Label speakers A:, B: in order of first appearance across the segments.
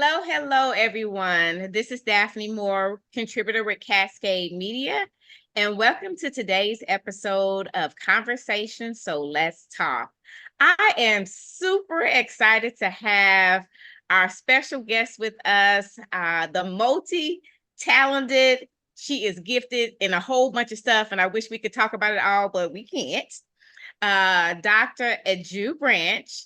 A: Hello, hello, everyone. This is Daphne Moore, contributor with Cascade Media, and welcome to today's episode of Conversation. So let's talk. I am super excited to have our special guest with us, the multi-talented. She is gifted in a whole bunch of stuff, and I wish we could talk about it all, but we can't. Dr. Edo Branch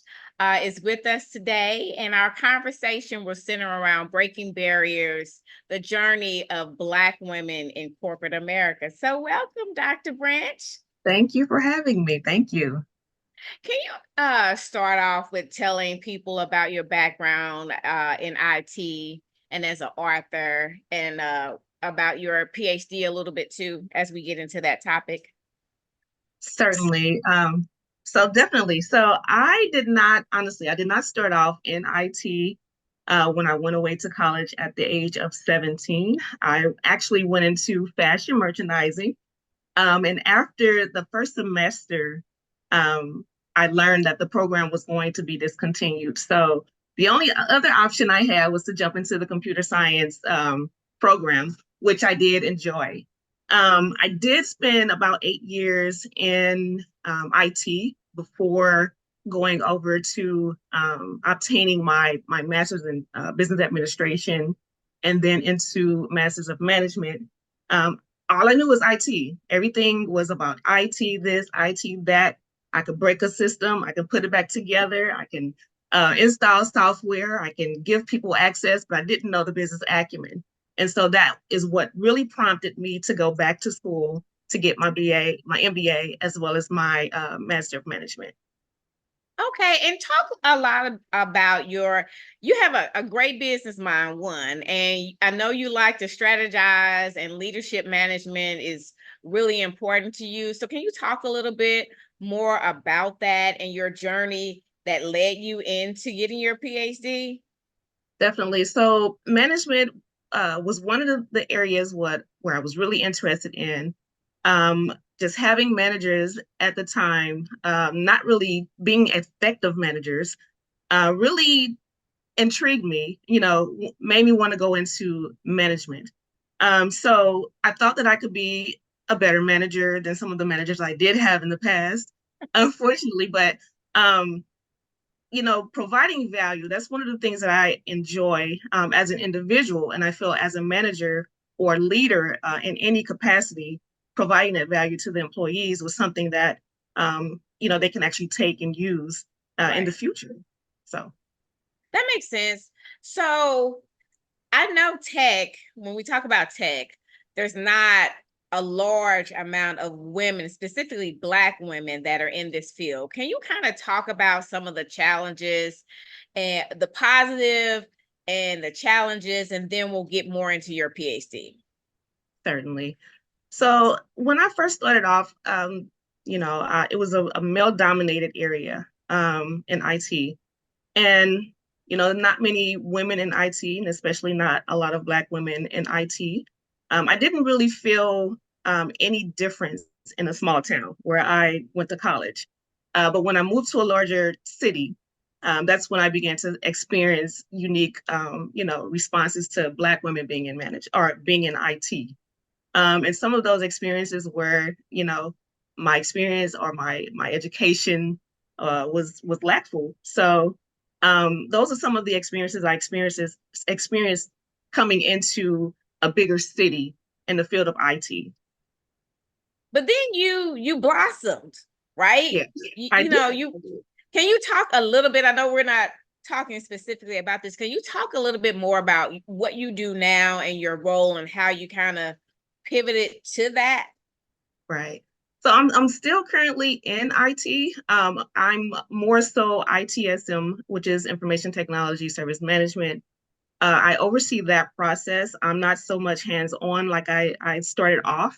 A: is with us today, and our conversation will center around breaking barriers, the journey of Black women in corporate America. So, welcome, Dr. Branch.
B: Thank you for having me. Thank you.
A: Can you start off with telling people about your background in IT and as an author, and about your PhD a little bit too, as we get into that topic?
B: Certainly. So definitely. So I did not, honestly, I did not start off in IT when I went away to college at the age of 17. I actually went into fashion merchandising. And after the first semester, um, I learned that the program was going to be discontinued. So the only other option I had was to jump into the computer science program, which I did enjoy. I did spend about 8 years in IT before going over to obtaining my master's in business administration and then into master's of management. All I knew was IT. Everything was about IT this, IT that. I could break a system, I can put it back together, I can install software, I can give people access, but I didn't know the business acumen. And so that is what really prompted me to go back to school to get my BA, my MBA, as well as my Master of Management.
A: Okay, and talk a lot about you have a great business mind, one, and I know you like to strategize, and leadership management is really important to you. So can you talk a little bit more about that and your journey that led you into getting your PhD?
B: Definitely. So management was one of the areas where I was really interested in. Just having managers at the time, not really being effective managers, really intrigued me, made me want to go into management. So I thought that I could be a better manager than some of the managers I did have in the past, unfortunately. But providing value, that's one of the things that I enjoy as an individual. And I feel as a manager or leader in any capacity, providing that value to the employees was something that, they can actually take and use in the
A: Right.
B: future. So.
A: That makes sense. So I know tech, when we talk about tech, there's not a large amount of women, specifically Black women, that are in this field. Can you kind of talk about some of the challenges and the positive and the challenges, and then we'll get more into your PhD?
B: Certainly. So when I first started off, it was a male-dominated area in IT, and not many women in IT, and especially not a lot of Black women in IT. I didn't really feel any difference in a small town where I went to college, but when I moved to a larger city, that's when I began to experience unique, responses to Black women being in manage or being in IT. And some of those experiences were, my experience or my education was lackful. So those are some of the experiences I experienced coming into a bigger city in the field of IT.
A: But then you blossomed, right?
B: Yeah,
A: You,
B: I
A: you
B: did.
A: know, you can you talk a little bit? I know we're not talking specifically about this. Can you talk a little bit more about what you do now and your role and how you kind of pivoted to that?
B: Right. So I'm still currently in IT. I'm more so ITSM, which is Information Technology Service Management. I oversee that process. I'm not so much hands-on like I started off.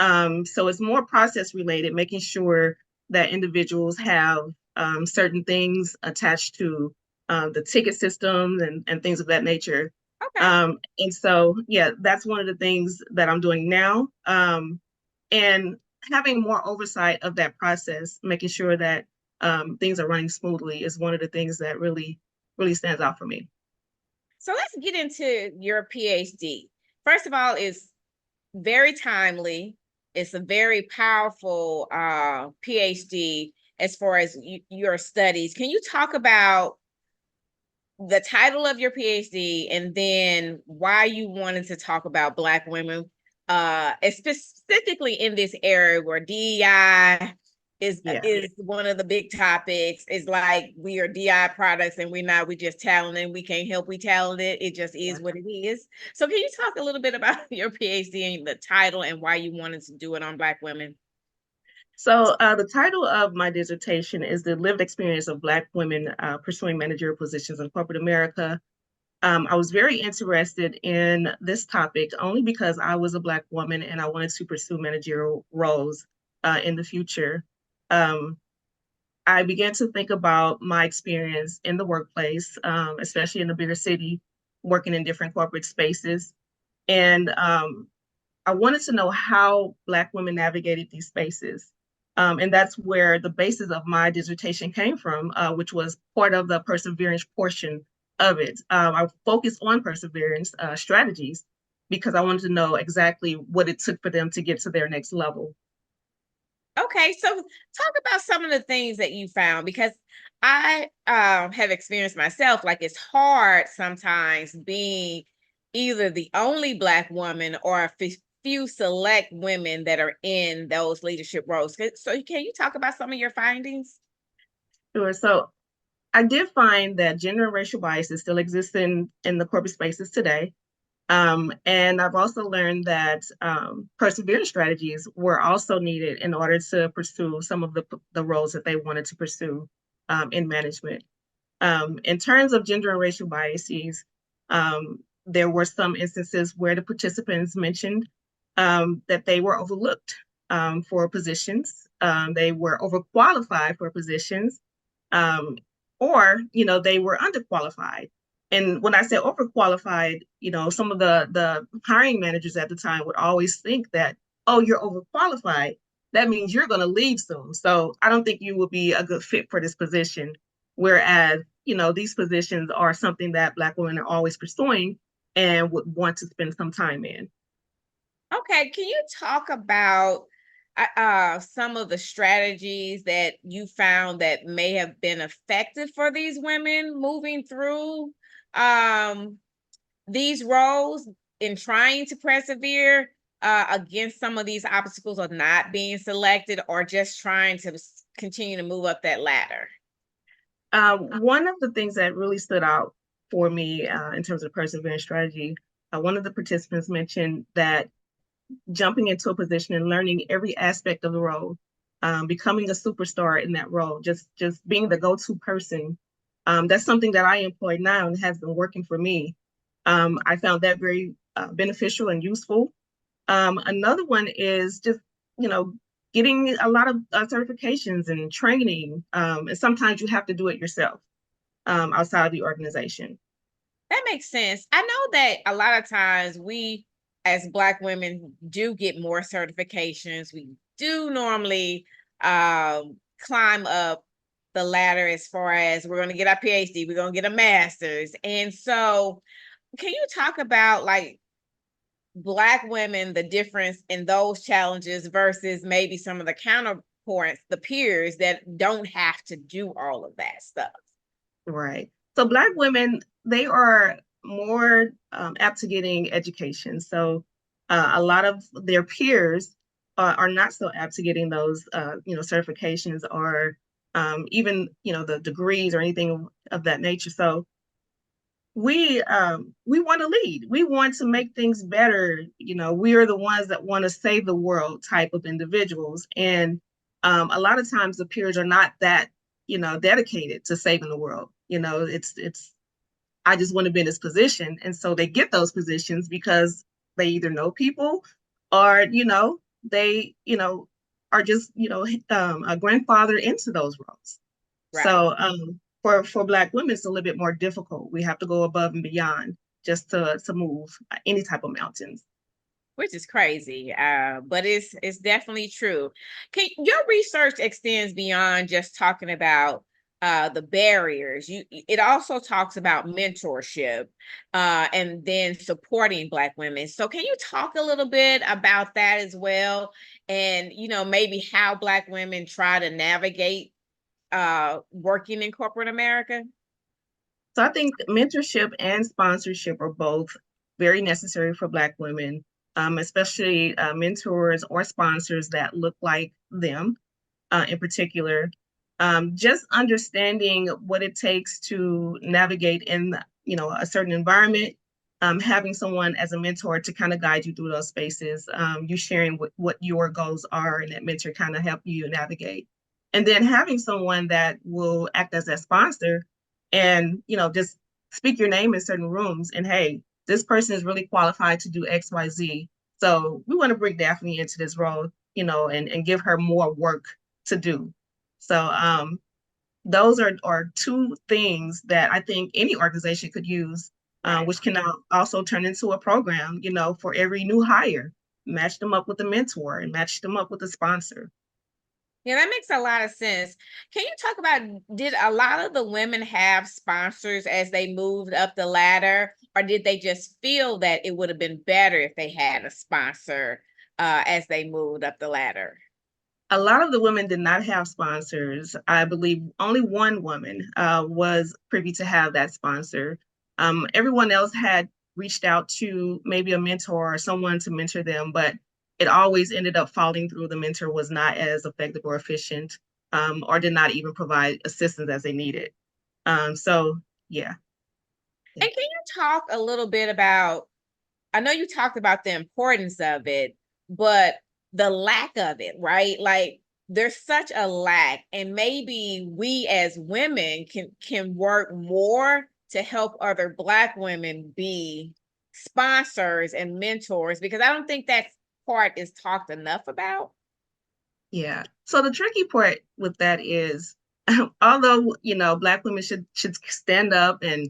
B: So it's more process related, making sure that individuals have certain things attached to the ticket systems and things of that nature.
A: Okay.
B: And so, yeah, that's one of the things that I'm doing now. And having more oversight of that process, making sure that things are running smoothly is one of the things that really, really stands out for me.
A: So let's get into your PhD. First of all, it's very timely. It's a very powerful PhD as far as your studies. Can you talk about the title of your PhD and then why you wanted to talk about Black women, specifically in this area where DEI
B: Yeah.
A: is one of the big topics. Is like we are DI products and we just talented. We can't help we talented. It just is
B: Yeah.
A: what it is. So can you talk a little bit about your PhD and the title and why you wanted to do it on Black women?
B: So the title of my dissertation is The Lived Experience of Black Women Pursuing Managerial Positions in Corporate America. I was very interested in this topic only because I was a Black woman and I wanted to pursue managerial roles in the future. Um, I began to think about my experience in the workplace, especially in the bigger city, working in different corporate spaces. And I wanted to know how Black women navigated these spaces. And that's where the basis of my dissertation came from, which was part of the perseverance portion of it. I focused on perseverance strategies because I wanted to know exactly what it took for them to get to their next level.
A: Okay, so talk about some of the things that you found because I have experienced myself. Like it's hard sometimes being either the only Black woman or a few select women that are in those leadership roles. So, can you talk about some of your findings?
B: Sure. So I did find that gender and racial biases still exist in the corporate spaces today. And I've also learned that perseverance strategies were also needed in order to pursue some of the roles that they wanted to pursue in management. In terms of gender and racial biases, there were some instances where the participants mentioned that they were overlooked for positions, they were overqualified for positions, um, or they were underqualified. And when I say overqualified, some of the hiring managers at the time would always think that, oh, you're overqualified. That means you're going to leave soon. So I don't think you will be a good fit for this position. Whereas, these positions are something that Black women are always pursuing and would want to spend some time in.
A: Okay, can you talk about some of the strategies that you found that may have been effective for these women moving through um, these roles in trying to persevere against some of these obstacles of not being selected or just trying to continue to move up that ladder?
B: One of the things that really stood out for me in terms of perseverance strategy, one of the participants mentioned that jumping into a position and learning every aspect of the role, becoming a superstar in that role, just being the go-to person. That's something that I employ now and has been working for me. I found that very beneficial and useful. Another one is just, you know, getting a lot of certifications and training. And sometimes you have to do it yourself outside of the organization.
A: That makes sense. I know that a lot of times we, as Black women, do get more certifications. We do normally climb up the ladder as far as we're going to get our PhD, we're going to get a master's. And so, can you talk about like Black women, the difference in those challenges versus maybe some of the counterpoints, the peers that don't have to do all of that stuff?
B: Right. So Black women, they are more apt to getting education. So a lot of their peers are not so apt to getting those, certifications or even, the degrees or anything of that nature. So we want to lead. We want to make things better. We are the ones that want to save the world type of individuals. And a lot of times the peers are not that, dedicated to saving the world. It's I just want to be in this position. And so they get those positions because they either know people or, they, are just, a grandfather into those roles.
A: Right.
B: So for Black women, it's a little bit more difficult. We have to go above and beyond just to move any type of mountains.
A: Which is crazy, but it's definitely true. Your research extends beyond just talking about the barriers. It also talks about mentorship, and then supporting Black women. So can you talk a little bit about that as well? And maybe how Black women try to navigate working in corporate America?
B: So I think mentorship and sponsorship are both very necessary for Black women, especially mentors or sponsors that look like them in particular. Just understanding what it takes to navigate in, a certain environment, having someone as a mentor to kind of guide you through those spaces, you sharing what your goals are, and that mentor kind of help you navigate. And then having someone that will act as that sponsor and, just speak your name in certain rooms and, hey, this person is really qualified to do XYZ. So we want to bring Daphne into this role, and give her more work to do. So those are two things that I think any organization could use,
A: Right.
B: which can also turn into a program, for every new hire. Match them up with a mentor and match them up with a sponsor.
A: Yeah, that makes a lot of sense. Can you talk about, did a lot of the women have sponsors as they moved up the ladder, or did they just feel that it would have been better if they had a sponsor as they moved up the ladder?
B: A lot of the women did not have sponsors. I believe only one woman was privy to have that sponsor. Everyone else had reached out to maybe a mentor or someone to mentor them, but it always ended up falling through. The mentor was not as effective or efficient, or did not even provide assistance as they needed. So, yeah.
A: And can you talk a little bit about, I know you talked about the importance of it, but the lack of it, right? Like there's such a lack, and maybe we as women can work more to help other Black women be sponsors and mentors, because I don't think that part is talked enough about.
B: Yeah. So the tricky part with that is, although Black women should stand up and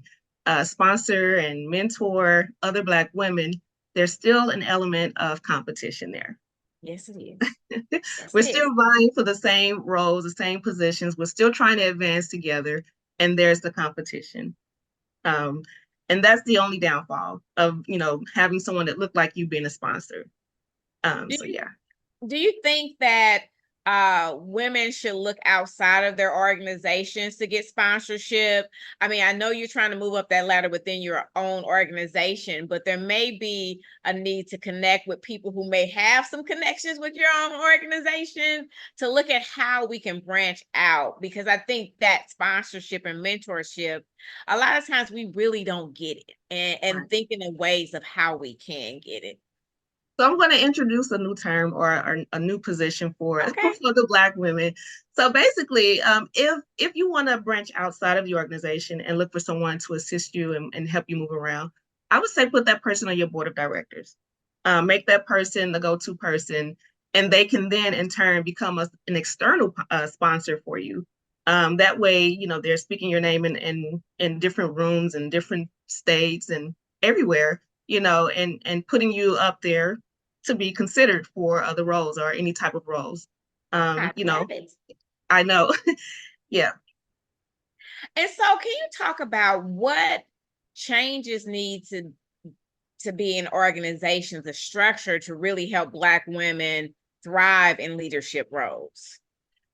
B: sponsor and mentor other Black women, there's still an element of competition there.
A: Yes, it is. Yes,
B: We're
A: it is.
B: still vying for the same roles, the same positions. We're still trying to advance together, and there's the competition. Um, and that's the only downfall of having someone that looked like you being a sponsor.
A: Do
B: So
A: you
B: yeah.
A: do you think that women should look outside of their organizations to get sponsorship? I mean, I know you're trying to move up that ladder within your own organization, but there may be a need to connect with people who may have some connections with your own organization to look at how we can branch out, because I think that sponsorship and mentorship, a lot of times we really don't get it, and thinking in ways of how we can get it.
B: So I'm going to introduce a new term, or a new position for
A: Okay.
B: for the Black women. So basically, if you want to branch outside of the organization and look for someone to assist you and help you move around, I would say put that person on your board of directors. Make that person the go-to person, and they can then in turn become an external sponsor for you. That way, they're speaking your name in different rooms and different states and everywhere, and putting you up there to be considered for other roles or any type of roles.
A: I love it.
B: I know. Yeah.
A: And so can you talk about what changes need to be in organizations, the structure to really help Black women thrive in leadership roles?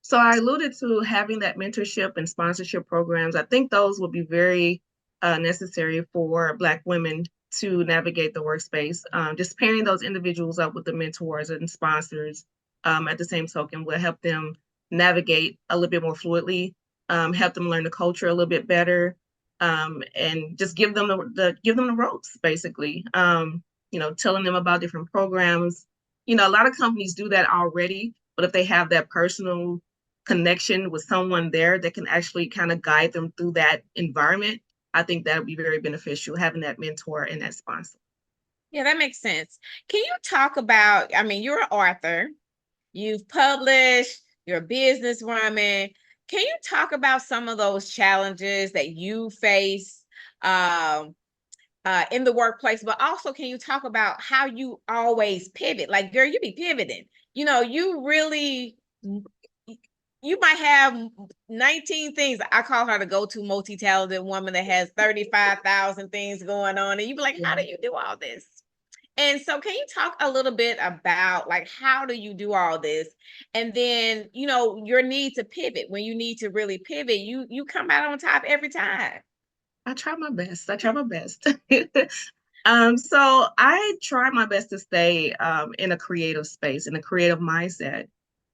B: So I alluded to having that mentorship and sponsorship programs. I think those will be very necessary for Black women to navigate the workspace. Just pairing those individuals up with the mentors and sponsors at the same token will help them navigate a little bit more fluidly, help them learn the culture a little bit better, and just give them the ropes basically. Telling them about different programs. A lot of companies do that already, but if they have that personal connection with someone there that can actually kind of guide them through that environment, I think that would be very beneficial, having that mentor and that sponsor.
A: Yeah, that makes sense. Can you talk about, I mean, you're an author, you've published, you're a businesswoman. Can you talk about some of those challenges that you face um, in the workplace, but also can you talk about how you always pivot? Like, girl, you be pivoting. You really you might have 19 things. I call her the go-to multi-talented woman that has 35,000 things going on. And you be like, how
B: Yeah.
A: do you do all this? And so can you talk a little bit about like how do you do all this? And then, your need to pivot. When you need to really pivot, you come out on top every time.
B: I try my best. I try my best. So I try my best to stay in a creative space, in a creative mindset.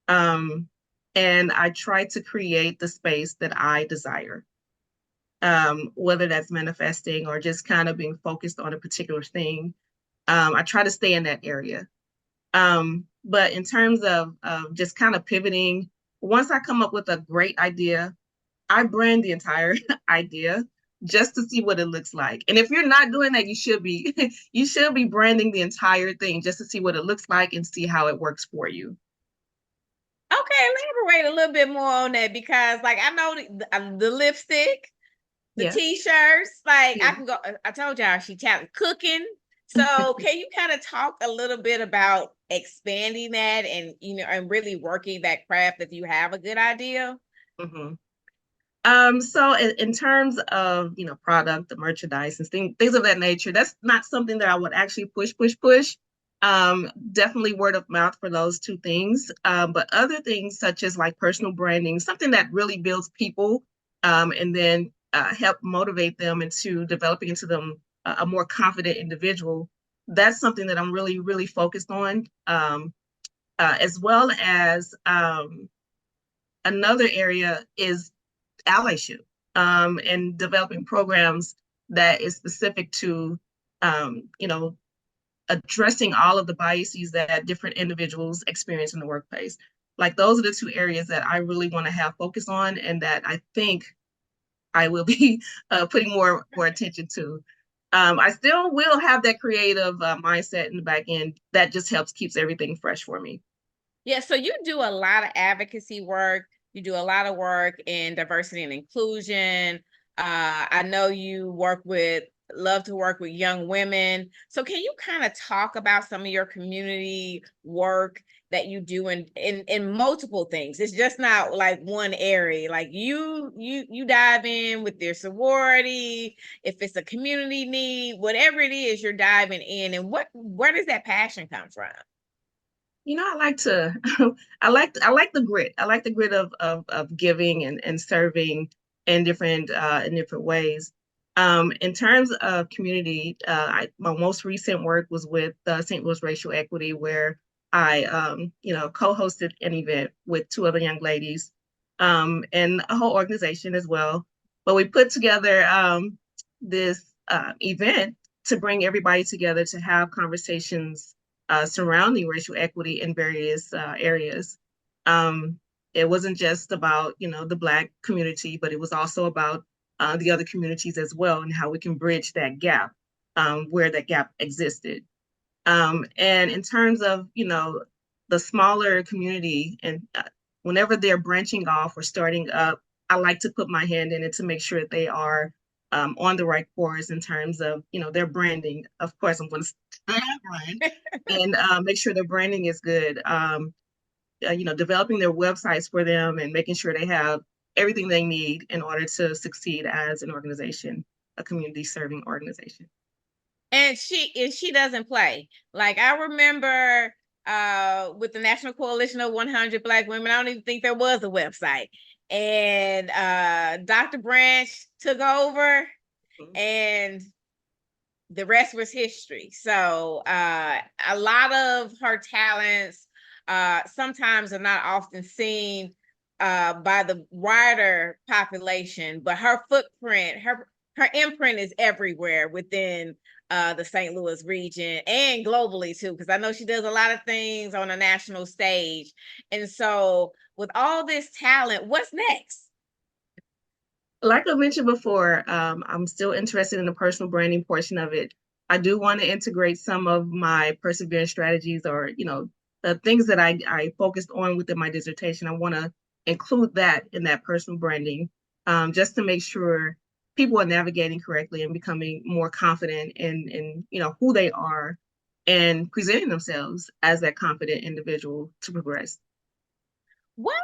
B: Um, and I try to create the space that I desire, whether that's manifesting or just kind of being focused on a particular thing. I try to stay in that area. But in terms of just kind of pivoting, once I come up with a great idea, I brand the entire idea just to see what it looks like. And if you're not doing that, you should be you should be branding the entire thing just to see what it looks like and see how it works for you.
A: Okay, elaborate a little bit more on that because, like, I know the lipstick, the
B: Yeah.
A: t-shirts, like I
B: Yeah.
A: can go. I told y'all she talented cooking. So, can you kind of talk a little bit about expanding that and and really working that craft if you have a good idea?
B: hmm so in terms of product, the merchandise and things of that nature, that's not something that I would actually push. Definitely word of mouth for those two things. But other things such as like personal branding, something that really builds people, and then help motivate them into developing into them a more confident individual. That's something that I'm really, really focused on. As well as another area is allyship, and developing programs that is specific to, you know, addressing all of the biases that different individuals experience in the workplace. Like those are the two areas that I really want to have focus on, and that I think I will be putting more attention to. I still will have that creative mindset in the back end. That just helps keeps everything fresh for me.
A: Yeah, so you do a lot of advocacy work. You do a lot of work in diversity and inclusion. I know you love to work with young women. So can you kind of talk about some of your community work that you do in multiple things? It's just not like one area. Like you dive in with their sorority, if it's a community need, whatever it is, you're diving in. And where does that passion come from?
B: I like to I like the grit. I like the grit of giving and serving in different ways. In terms of community, my most recent work was with St. Louis Racial Equity, where I co-hosted an event with two other young ladies, and a whole organization as well. But we put together this event to bring everybody together to have conversations surrounding racial equity in various areas. Um, it wasn't just about the Black community, but it was also about the other communities as well, and how we can bridge that gap where that gap existed. And in terms of the smaller community, and whenever they're branching off or starting up, I like to put my hand in it to make sure that they are on the right course in terms of their branding. Of course, I'm going to brand and make sure their branding is good. Developing their websites for them and making sure they have everything they need in order to succeed as an organization, a community serving organization.
A: And she doesn't play. Like I remember with the National Coalition of 100 Black Women, I don't even think there was a website. And Dr. Branch took over and the rest was history. So a lot of her talents sometimes are not often seen by the wider population, but her footprint, her imprint is everywhere within the St. Louis region and globally too, because I know she does a lot of things on a national stage. And so, with all this talent, what's next?
B: Like I mentioned before, I'm still interested in the personal branding portion of it. I do want to integrate some of my perseverance strategies, or the things that I focused on within my dissertation. I want to include that in that personal branding, just to make sure people are navigating correctly and becoming more confident in who they are and presenting themselves as that confident individual to progress.
A: What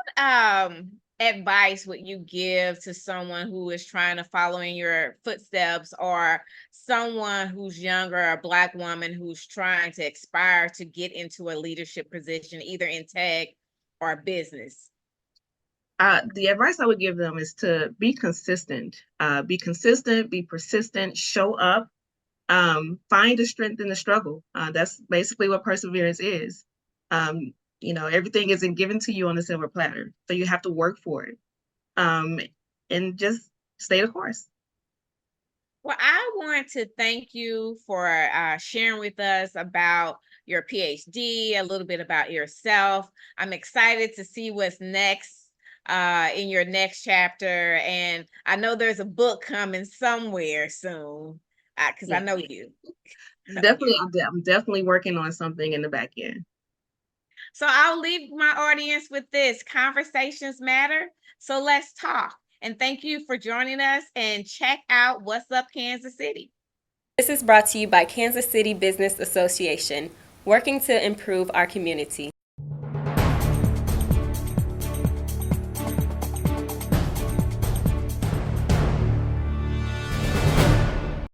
A: advice would you give to someone who is trying to follow in your footsteps, or someone who's younger, a Black woman who's trying to aspire to get into a leadership position, either in tech or business?
B: The advice I would give them is to be consistent. Be consistent, be persistent, show up, find the strength in the struggle. That's basically what perseverance is. Um, everything isn't given to you on a silver platter, so you have to work for it. Um, and just stay the course.
A: Well, I want to thank you for sharing with us about your PhD, a little bit about yourself. I'm excited to see what's next in your next chapter. And I know there's a book coming somewhere soon because I
B: Yeah,
A: know you.
B: definitely. I'm definitely working on something in the back end.
A: So I'll leave my audience with this: conversations matter. So let's talk. And thank you for joining us, and check out What's Up Kansas City.
C: This is brought to you by Kansas City Business Association, working to improve our community.